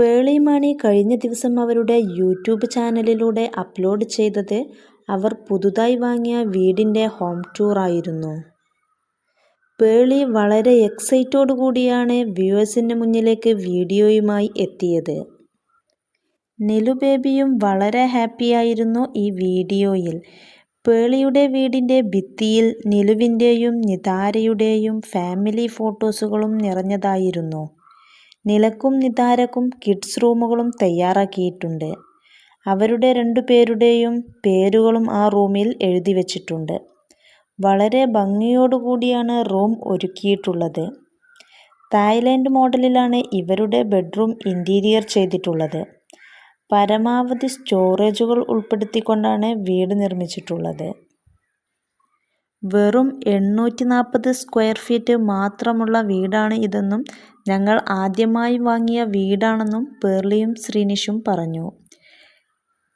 പേളി മാണി കഴിഞ്ഞ ദിവസം അവരുടെ യൂട്യൂബ് ചാനലിലൂടെ അപ്ലോഡ് ചെയ്തത് അവർ പുതുതായി വാങ്ങിയ വീടിൻ്റെ ഹോം ടൂർ ആയിരുന്നു. പേളി വളരെ എക്സൈറ്റോടു കൂടിയാണ് വ്യൂവേഴ്സിന് മുന്നിലേക്ക് വീഡിയോയുമായി എത്തിയത്. നിലു ബേബിയും വളരെ ഹാപ്പിയായിരുന്നു ഈ വീഡിയോയിൽ. പേളിയുടെ വീടിൻ്റെ ഭിത്തിയിൽ നിലുവിൻ്റെയും നിതാരയുടെയും ഫാമിലി ഫോട്ടോസുകളും നിറഞ്ഞതായിരുന്നു. നിലക്കും നിതാരക്കും കിഡ്സ് റൂമുകളും തയ്യാറാക്കിയിട്ടുണ്ട്. അവരുടെ രണ്ടുപേരുടെയും പേരുകളും ആ റൂമിൽ എഴുതി വച്ചിട്ടുണ്ട്. വളരെ ഭംഗിയോടുകൂടിയാണ് റൂം ഒരുക്കിയിട്ടുള്ളത്. തായ്ലൻഡ് മോഡലിലാണ് ഇവരുടെ ബെഡ്റൂം ഇൻറ്റീരിയർ ചെയ്തിട്ടുള്ളത്. പരമാവധി സ്റ്റോറേജുകൾ ഉൾപ്പെടുത്തിക്കൊണ്ടാണ് വീട് നിർമ്മിച്ചിട്ടുള്ളത്. വെറും 840 സ്ക്വയർ ഫീറ്റ് മാത്രമുള്ള വീടാണ് ഇതെന്നും ഞങ്ങൾ ആദ്യമായി വാങ്ങിയ വീടാണെന്നും പേർളിയും ശ്രീനിഷും പറഞ്ഞു.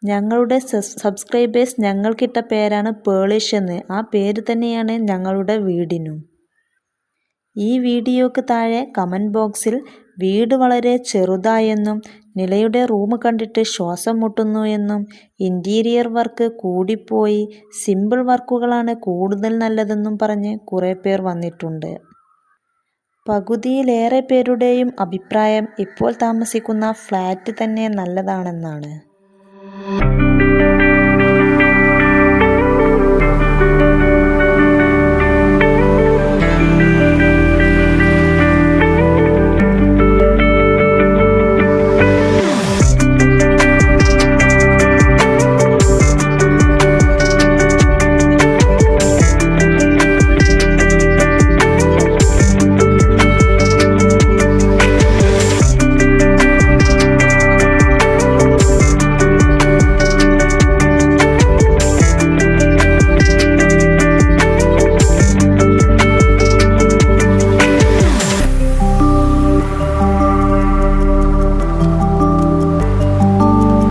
ഞങ്ങളുടെ സബ്സ്ക്രൈബേഴ്സ് ഞങ്ങൾക്കിട്ട പേരാണ് പേളിഷ് എന്ന്. ആ പേര് തന്നെയാണ് ഞങ്ങളുടെ വീടിനും. ഈ വീഡിയോക്ക് താഴെ കമൻറ്റ് ബോക്സിൽ വീട് വളരെ ചെറുതായെന്നും നിലയുടെ റൂം കണ്ടിട്ട് ശ്വാസം മുട്ടുന്നു എന്നും ഇൻറ്റീരിയർ വർക്ക് കൂടിപ്പോയി, സിമ്പിൾ വർക്കുകളാണ് കൂടുതൽ നല്ലതെന്നും പറഞ്ഞ് കുറേ പേർ വന്നിട്ടുണ്ട്. പകുതിയിലേറെ പേരുടെയും അഭിപ്രായം ഇപ്പോൾ താമസിക്കുന്ന ഫ്ലാറ്റ് തന്നെ നല്ലതാണെന്നാണ്.